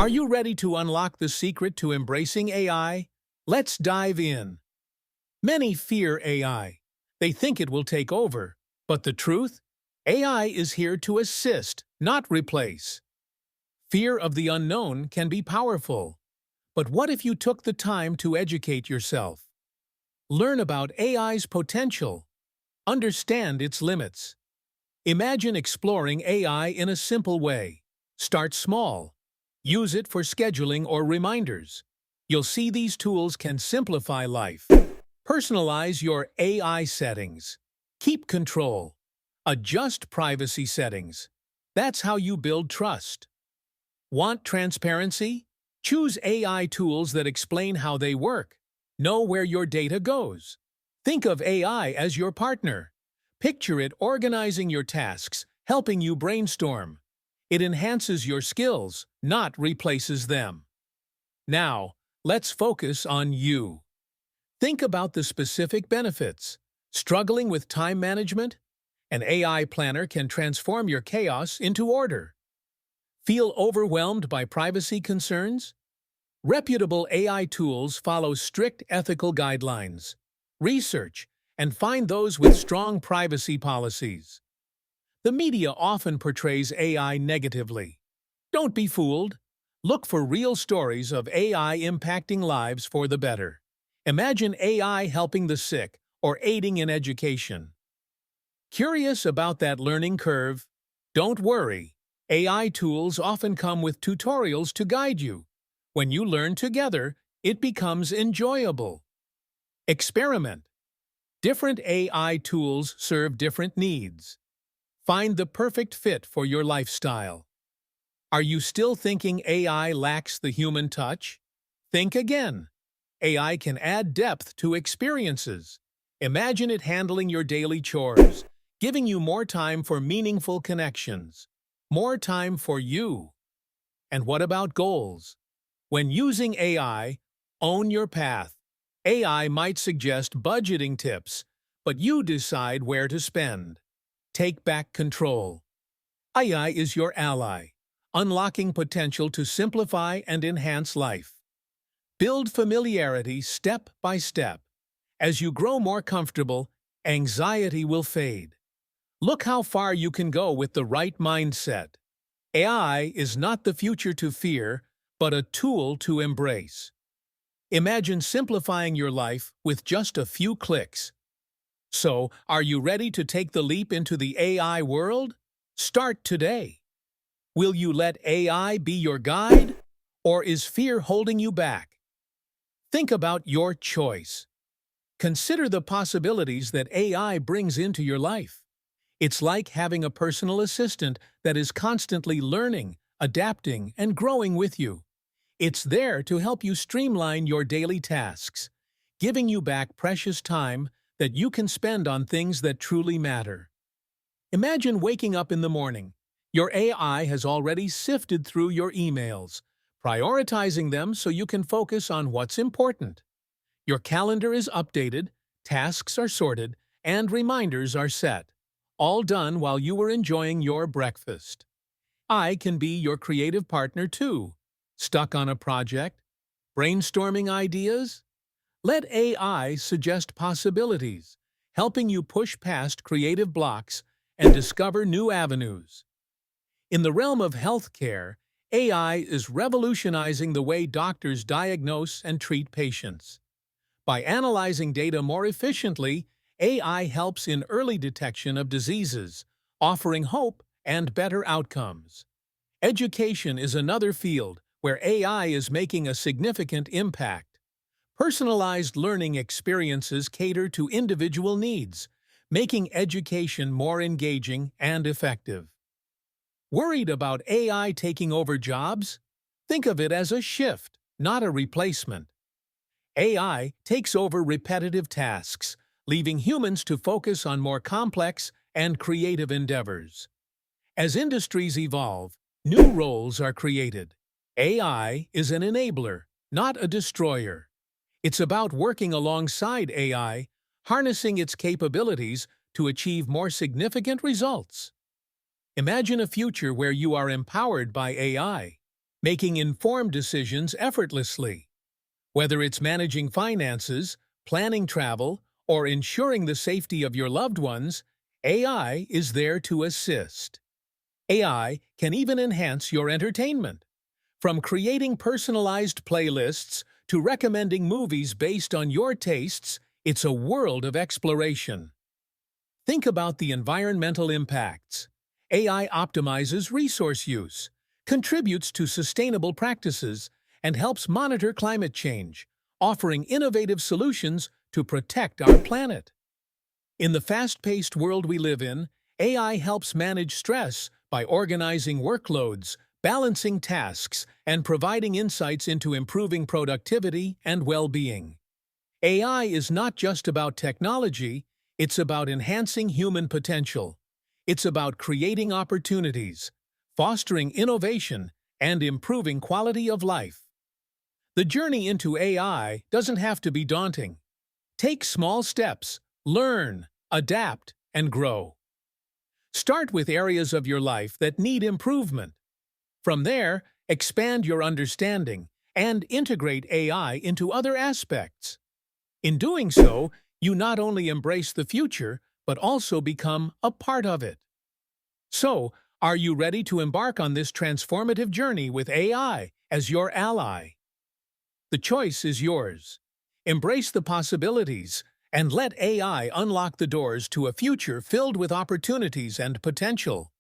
Are you ready to unlock the secret to embracing AI? Let's dive in. Many fear AI. They think it will take over. But the truth? AI is here to assist, not replace. Fear of the unknown can be powerful. But what if you took the time to educate yourself? Learn about AI's potential. Understand its limits. Imagine exploring AI in a simple way. Start small. Use it for scheduling or reminders. You'll see these tools can simplify life. Personalize your AI settings. Keep control. Adjust privacy settings. That's how you build trust. Want transparency? Choose AI tools that explain how they work. Know where your data goes. Think of AI as your partner. Picture it organizing your tasks, helping you brainstorm. It enhances your skills, not replaces them. Now, let's focus on you. Think about the specific benefits. Struggling with time management? An AI planner can transform your chaos into order. Feel overwhelmed by privacy concerns? Reputable AI tools follow strict ethical guidelines. Research and find those with strong privacy policies. The media often portrays AI negatively. Don't be fooled. Look for real stories of AI impacting lives for the better. Imagine AI helping the sick or aiding in education. Curious about that learning curve? Don't worry. AI tools often come with tutorials to guide you. When you learn together, it becomes enjoyable. Experiment. Different AI tools serve different needs. Find the perfect fit for your lifestyle. Are you still thinking AI lacks the human touch? Think again. AI can add depth to experiences. Imagine it handling your daily chores, giving you more time for meaningful connections. More time for you. And what about goals? When using AI, own your path. AI might suggest budgeting tips, but you decide where to spend. Take back control. AI is your ally, unlocking potential to simplify and enhance life. Build familiarity step by step. As you grow more comfortable, anxiety will fade. Look how far you can go with the right mindset. AI is not the future to fear, but a tool to embrace. Imagine simplifying your life with just a few clicks. So, are you ready to take the leap into the AI world? Start today. Will you let AI be your guide? Or is fear holding you back? Think about your choice. Consider the possibilities that AI brings into your life. It's like having a personal assistant that is constantly learning, adapting, and growing with you. It's there to help you streamline your daily tasks, giving you back precious time that you can spend on things that truly matter. Imagine waking up in the morning. Your AI has already sifted through your emails, prioritizing them so you can focus on what's important. Your calendar is updated, tasks are sorted, and reminders are set, all done while you were enjoying your breakfast. I can be your creative partner too. Stuck on a project? Brainstorming ideas? Let AI suggest possibilities, helping you push past creative blocks and discover new avenues. In the realm of healthcare, AI is revolutionizing the way doctors diagnose and treat patients. By analyzing data more efficiently, AI helps in early detection of diseases, offering hope and better outcomes. Education is another field where AI is making a significant impact. Personalized learning experiences cater to individual needs, making education more engaging and effective. Worried about AI taking over jobs? Think of it as a shift, not a replacement. AI takes over repetitive tasks, leaving humans to focus on more complex and creative endeavors. As industries evolve, new roles are created. AI is an enabler, not a destroyer. It's about working alongside AI, harnessing its capabilities to achieve more significant results. Imagine a future where you are empowered by AI. making informed decisions effortlessly. Whether it's managing finances, planning travel, or ensuring the safety of your loved ones, AI is there to assist. AI can even enhance your entertainment. From creating personalized playlists to recommending movies based on your tastes, it's a world of exploration. Think about the environmental impacts. AI optimizes resource use, contributes to sustainable practices, and helps monitor climate change, offering innovative solutions to protect our planet. In the fast-paced world we live in, AI helps manage stress by organizing workloads, balancing tasks, and providing insights into improving productivity and well-being. AI is not just about technology, it's about enhancing human potential. It's about creating opportunities, fostering innovation, and improving quality of life. The journey into AI doesn't have to be daunting. Take small steps, learn, adapt, and grow. Start with areas of your life that need improvement. From there, expand your understanding and integrate AI into other aspects. In doing so, you not only embrace the future, but also become a part of it. So, are you ready to embark on this transformative journey with AI as your ally? The choice is yours. Embrace the possibilities and let AI unlock the doors to a future filled with opportunities and potential.